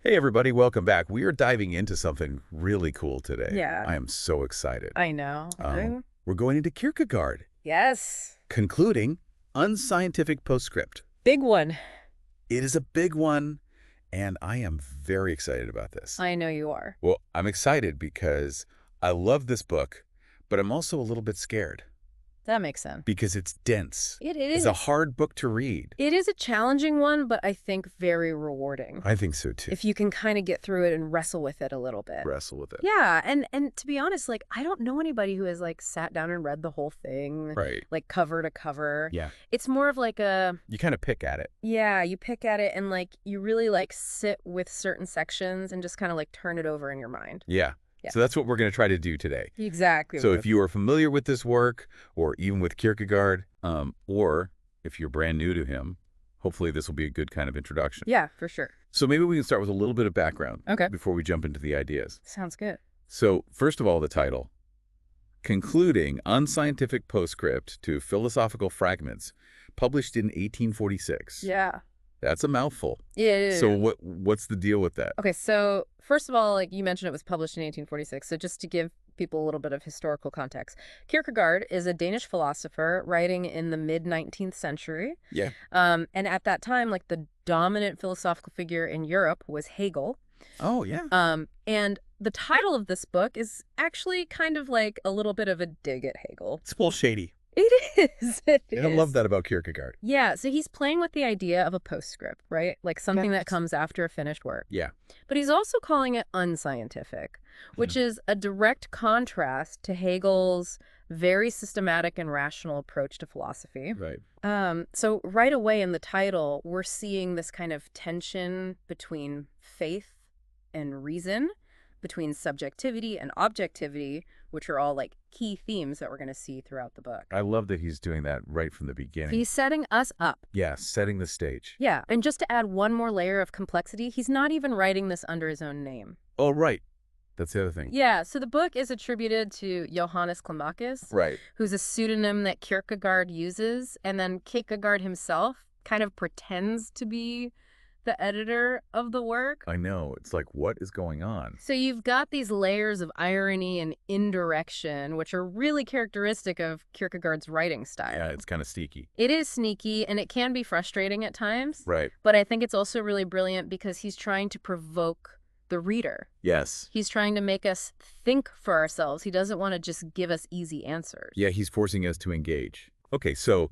Hey everybody, welcome back. We are diving into something really cool today. Yeah. I am so excited. I know. We're going into Kierkegaard, Yes. concluding Unscientific Postscript. Big one. It is a big one, and I am very excited about this. I know you are. Well, I'm excited because I love this book, but I'm also a little bit scared. That makes sense. Because it's dense. It is. It's a hard book to read. It is a challenging one, but I think very rewarding. I think so too. If you can kind of get through it and wrestle with it a little bit. Wrestle with it. Yeah, and to be honest, like I don't know anybody who has like sat down and read the whole thing. Right. Like cover to cover. Yeah. It's more of like a... You kind of pick at it. Yeah, you pick at it and like you really like sit with certain sections and just kind of like turn it over in your mind. Yeah. Yeah. So that's what we're going to try to do today. Exactly. So if you are familiar with this work, or even with Kierkegaard, or if you're brand new to him, hopefully this will be a good kind of introduction. Yeah, for sure. So maybe we can start with a little bit of background before we jump into the ideas. Sounds good. So first of all, the title, Concluding Unscientific Postscript to Philosophical Fragments, published in 1846. Yeah. That's a mouthful. Yeah. So what's the deal with that? Okay, so first of all, like you mentioned, it was published in 1846. So just to give people a little bit of historical context, Kierkegaard is a Danish philosopher writing in the mid-19th century. Yeah. And at that time, like the dominant philosophical figure in Europe was Hegel. Oh, yeah. And the title of this book is actually kind of like a little bit of a dig at Hegel. It's a little shady. It is. It is. I love that about Kierkegaard. Yeah, so he's playing with the idea of a postscript, right? Like something that comes after a finished work. Yeah. But he's also calling it unscientific, which is a direct contrast to Hegel's very systematic and rational approach to philosophy. Right. So right away in the title, we're seeing this kind of tension between faith and reason, between subjectivity and objectivity, which are all like key themes that we're going to see throughout the book. I love that he's doing that right from the beginning. He's setting us up. Yeah, setting the stage. Yeah, and just to add one more layer of complexity, he's not even writing this under his own name. Oh, right. That's the other thing. Yeah, so the book is attributed to Johannes Climacus, Right. who's a pseudonym that Kierkegaard uses, and then Kierkegaard himself kind of pretends to be the editor of the work. I know. It's like, what is going on? So you've got these layers of irony and indirection, which are really characteristic of Kierkegaard's writing style. Yeah, it's kind of sneaky. It is sneaky, and it can be frustrating at times. Right. But I think it's also really brilliant because he's trying to provoke the reader. Yes. He's trying to make us think for ourselves. He doesn't want to just give us easy answers. Yeah, he's forcing us to engage. Okay, so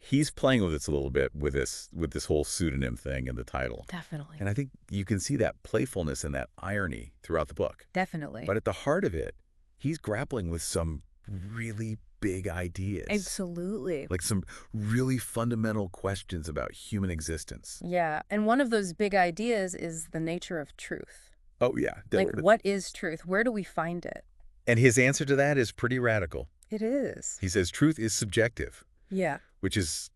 he's playing with this a little bit with this whole pseudonym thing in the title. Definitely. And I think you can see that playfulness and that irony throughout the book. Definitely. But at the heart of it, he's grappling with some really big ideas. Absolutely. Like some really fundamental questions about human existence. Yeah, and one of those big ideas is the nature of truth. Oh, yeah. Like, what is truth? Where do we find it? And his answer to that is pretty radical. It is. He says truth is subjective. Yeah. Which is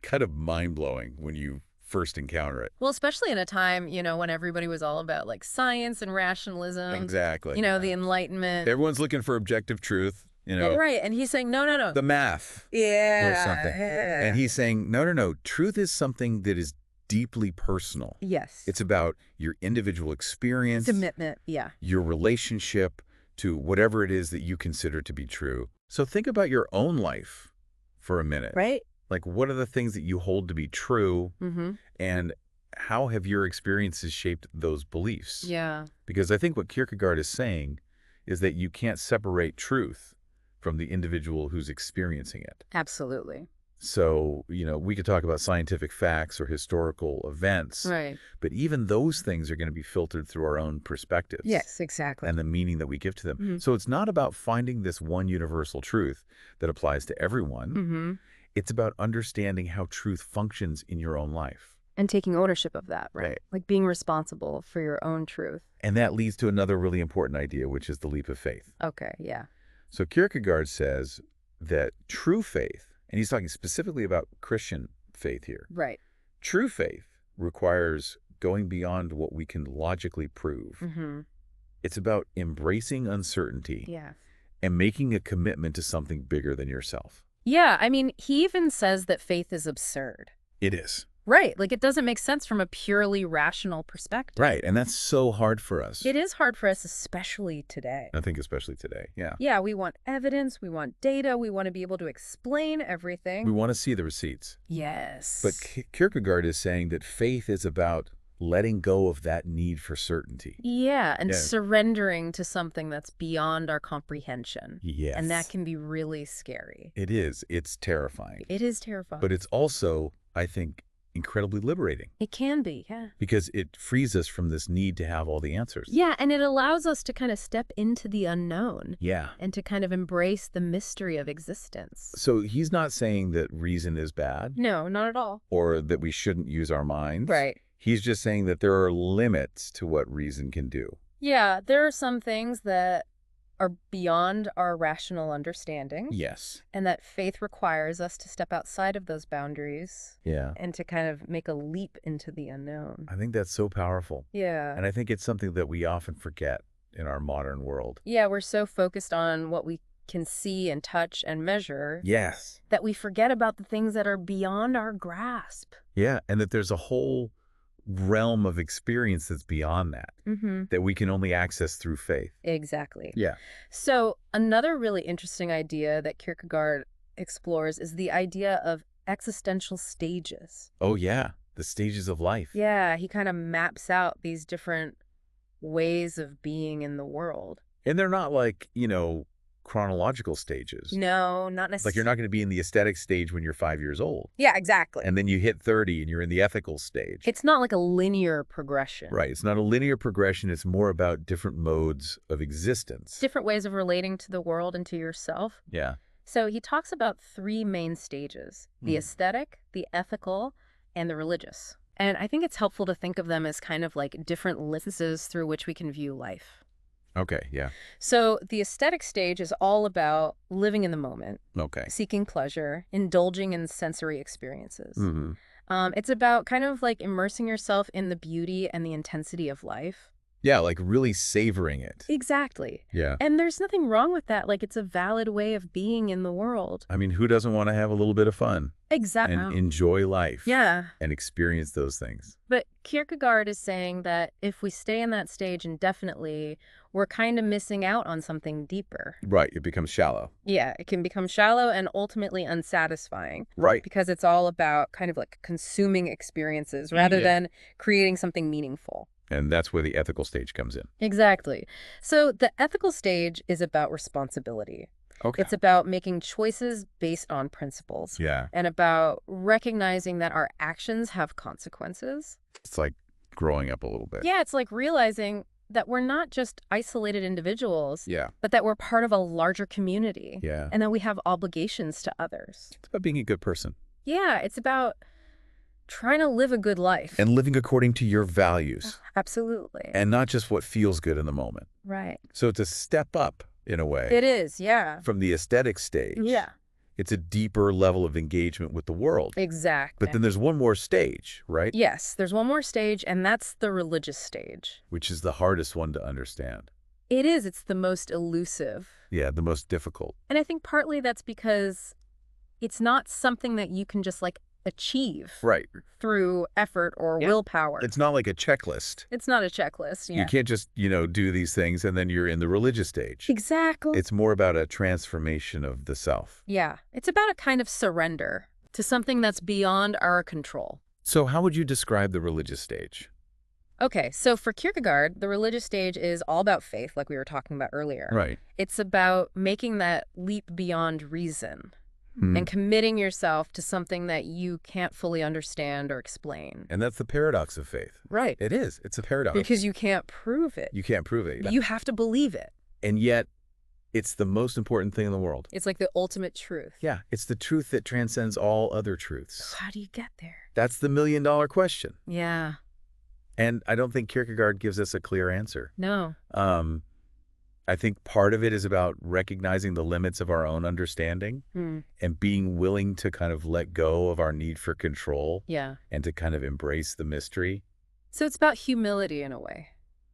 kind of mind-blowing when you first encounter it. Well, especially in a time, you know, when everybody was all about like science and rationalism. Exactly. You know, the Enlightenment. Everyone's looking for objective truth, you know. Right, and he's saying, no, no, no. The math. Yeah. Or something. And he's saying, no, no, no. Truth is something that is deeply personal. Yes. It's about your individual experience. Commitment, yeah. Your relationship to whatever it is that you consider to be true. So think about your own life for a minute. Right. Like, what are the things that you hold to be true? And how have your experiences shaped those beliefs? Yeah. Because I think what Kierkegaard is saying is that you can't separate truth from the individual who's experiencing it. Absolutely. So, you know, we could talk about scientific facts or historical events. Right. But even those things are going to be filtered through our own perspectives. Yes, exactly. And the meaning that we give to them. So it's not about finding this one universal truth that applies to everyone. It's about understanding how truth functions in your own life. And taking ownership of that, right? Right. Like being responsible for your own truth. And that leads to another really important idea, which is the leap of faith. Okay, yeah. So Kierkegaard says that true faith, and he's talking specifically about Christian faith here. Right. True faith requires going beyond what we can logically prove. It's about embracing uncertainty Yeah. and making a commitment to something bigger than yourself. Yeah, I mean, he even says that faith is absurd. It is. Right. Like, it doesn't make sense from a purely rational perspective. Right, and that's so hard for us. It is hard for us, especially today. I think especially today, yeah. Yeah, we want evidence, we want data, we want to be able to explain everything. We want to see the receipts. Yes. But Kierkegaard is saying that faith is about letting go of that need for certainty. Yeah, and Yeah. surrendering to something that's beyond our comprehension. Yes. And that can be really scary. It is. It's terrifying. It is terrifying. But it's also, I think, incredibly liberating. It can be, yeah. Because it frees us from this need to have all the answers. Yeah, and it allows us to kind of step into the unknown. Yeah. And to kind of embrace the mystery of existence. So he's not saying that reason is bad. No, not at all. Or that we shouldn't use our minds. Right. He's just saying that there are limits to what reason can do. Yeah, there are some things that are beyond our rational understanding. Yes. And that faith requires us to step outside of those boundaries. Yeah. And to kind of make a leap into the unknown. I think that's so powerful. Yeah. And I think it's something that we often forget in our modern world. Yeah, we're so focused on what we can see and touch and measure. Yes. That we forget about the things that are beyond our grasp. Yeah, and that there's a whole realm of experience that's beyond that, that we can only access through faith. Exactly. Yeah. So another really interesting idea that Kierkegaard explores is the idea of existential stages. Oh, yeah. The stages of life. Yeah, he kind of maps out these different ways of being in the world. And they're not like, chronological stages. No, not necessarily. Like you're not going to be in the aesthetic stage when you're 5 years old. Yeah, exactly. And then you hit 30 and you're in the ethical stage. It's not like a linear progression. Right. It's not a linear progression. It's more about different modes of existence. Different ways of relating to the world and to yourself. Yeah. So he talks about 3 main stages: the aesthetic, the ethical, and the religious. And I think it's helpful to think of them as kind of like different lenses through which we can view life. Okay, yeah. So the aesthetic stage is all about living in the moment, Okay. seeking pleasure, indulging in sensory experiences. Mm-hmm. It's about kind of like immersing yourself in the beauty and the intensity of life. Yeah, like really savoring it. Exactly. Yeah. And there's nothing wrong with that. Like, it's a valid way of being in the world. I mean, who doesn't want to have a little bit of fun? Exactly. And enjoy life. Yeah. And experience those things. But Kierkegaard is saying that if we stay in that stage indefinitely, we're kind of missing out on something deeper. Right. It becomes shallow. Yeah, it can become shallow and ultimately unsatisfying. Right. Because it's all about kind of like consuming experiences rather than creating something meaningful. And that's where the ethical stage comes in. Exactly. So the ethical stage is about responsibility. Okay. It's about making choices based on principles. Yeah. And about recognizing that our actions have consequences. It's like growing up a little bit. Yeah, it's like realizing that we're not just isolated individuals, Yeah. but that we're part of a larger community. Yeah. And that we have obligations to others. It's about being a good person. Yeah, it's about trying to live a good life. And living according to your values. Absolutely. And not just what feels good in the moment. Right. So it's a step up, in a way. It is, yeah. From the aesthetic stage. Yeah. It's a deeper level of engagement with the world. Exactly. But then there's one more stage, right? Yes, there's one more stage, and that's the religious stage. Which is the hardest one to understand. It is. It's the most elusive. Yeah, the most difficult. And I think partly that's because it's not something that you can just like achieve Right. through effort or willpower. It's not like a checklist. It's not a checklist. Yeah. You can't just, do these things and then you're in the religious stage. Exactly. It's more about a transformation of the self. Yeah. It's about a kind of surrender to something that's beyond our control. So how would you describe the religious stage? Okay, so for Kierkegaard, the religious stage is all about faith, like we were talking about earlier. Right. It's about making that leap beyond reason. And committing yourself to something that you can't fully understand or explain. And that's the paradox of faith. Right. It is. It's a paradox. Because you can't prove it. You can't prove it. You have to believe it. And yet, it's the most important thing in the world. It's like the ultimate truth. Yeah, it's the truth that transcends all other truths. So how do you get there? That's the million-dollar question. Yeah. And I don't think Kierkegaard gives us a clear answer. No. I think part of it is about recognizing the limits of our own understanding and being willing to kind of let go of our need for control. Yeah. And to kind of embrace the mystery. So it's about humility in a way.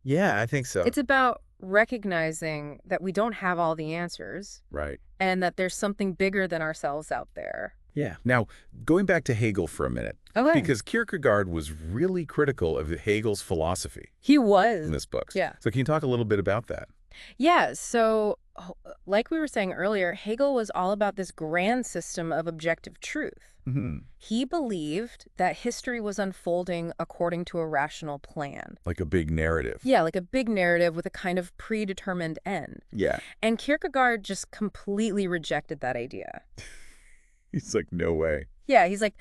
Yeah, I think so. It's about recognizing that we don't have all the answers. Right. And that there's something bigger than ourselves out there. Yeah. Now, going back to Hegel for a minute, Okay. because Kierkegaard was really critical of Hegel's philosophy He was. in this book. Yeah. So can you talk a little bit about that? Yeah, so like we were saying earlier, Hegel was all about this grand system of objective truth. Mm-hmm. He believed that history was unfolding according to a rational plan. Like a big narrative. Yeah, like a big narrative with a kind of predetermined end. Yeah. And Kierkegaard just completely rejected that idea. He's like, no way. Yeah, he's like,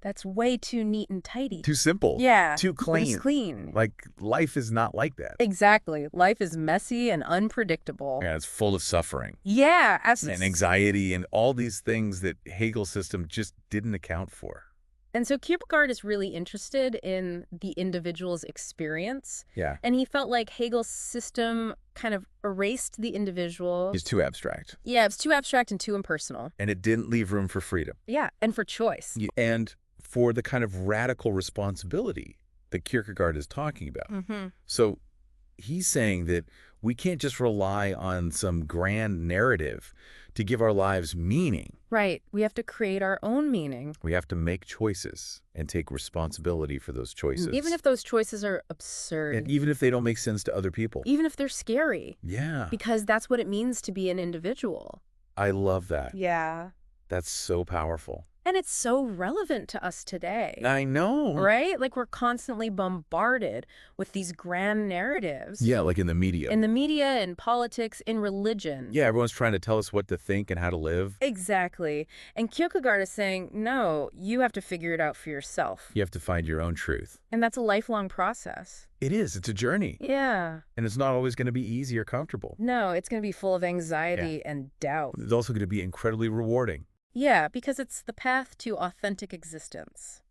that's way too neat and tidy. Too simple. Yeah. Too clean. It's clean. Like, life is not like that. Exactly. Life is messy and unpredictable. Yeah, it's full of suffering. Yeah. And anxiety and all these things that Hegel's system just didn't account for. And so Kierkegaard is really interested in the individual's experience. Yeah. And he felt like Hegel's system kind of erased the individual. It's too abstract. Yeah, it's too abstract and too impersonal. And it didn't leave room for freedom. Yeah, and for choice. And for the kind of radical responsibility that Kierkegaard is talking about. Mm-hmm. So he's saying that we can't just rely on some grand narrative to give our lives meaning. Right. We have to create our own meaning. We have to make choices and take responsibility for those choices. Even if those choices are absurd. And even if they don't make sense to other people. Even if they're scary. Yeah. Because that's what it means to be an individual. I love that. Yeah. That's so powerful. And it's so relevant to us today. I know. Right? Like we're constantly bombarded with these grand narratives. Yeah, like in the media. In the media, in politics, in religion. Yeah, everyone's trying to tell us what to think and how to live. Exactly. And Kierkegaard is saying, no, you have to figure it out for yourself. You have to find your own truth. And that's a lifelong process. It is. It's a journey. Yeah. And it's not always going to be easy or comfortable. No, it's going to be full of anxiety and doubt. It's also going to be incredibly rewarding. Yeah, because it's the path to authentic existence.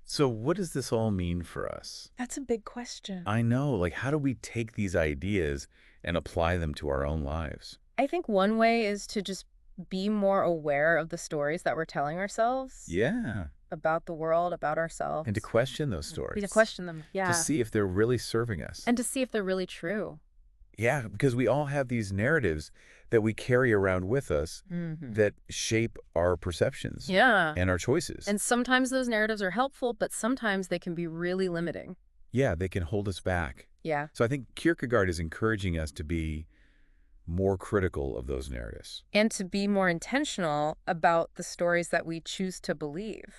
So what does this all mean for us? That's a big question. I know. Like, how do we take these ideas and apply them to our own lives? I think one way is to just be more aware of the stories that we're telling ourselves. Yeah. About the world, about ourselves. And to question those stories. To question them, yeah. To see if they're really serving us. And to see if they're really true. Yeah, because we all have these narratives that we carry around with us that shape our perceptions and our choices. And sometimes those narratives are helpful, but sometimes they can be really limiting. Yeah, they can hold us back. Yeah. So I think Kierkegaard is encouraging us to be more critical of those narratives. And to be more intentional about the stories that we choose to believe.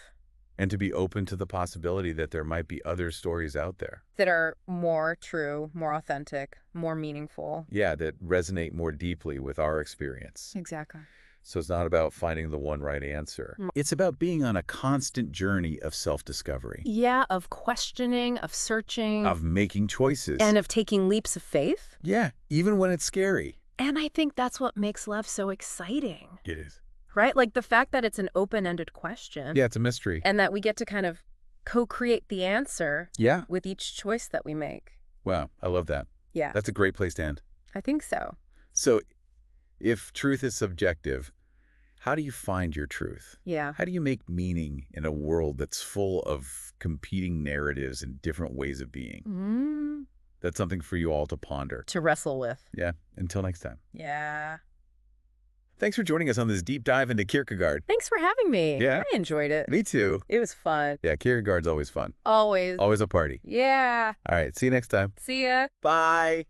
And to be open to the possibility that there might be other stories out there. That are more true, more authentic, more meaningful. Yeah, that resonate more deeply with our experience. Exactly. So it's not about finding the one right answer. It's about being on a constant journey of self-discovery. Yeah, of questioning, of searching. Of making choices. And of taking leaps of faith. Yeah, even when it's scary. And I think that's what makes love so exciting. It is. Right? Like the fact that it's an open-ended question. Yeah, it's a mystery. And that we get to kind of co-create the answer with each choice that we make. Wow, I love that. Yeah. That's a great place to end. I think so. So if truth is subjective, how do you find your truth? Yeah. How do you make meaning in a world that's full of competing narratives and different ways of being? That's something for you all to ponder. To wrestle with. Yeah. Until next time. Yeah. Thanks for joining us on this deep dive into Kierkegaard. Thanks for having me. Yeah. I enjoyed it. Me too. It was fun. Yeah, Kierkegaard's always fun. Always. Always a party. Yeah. All right. See you next time. See ya. Bye.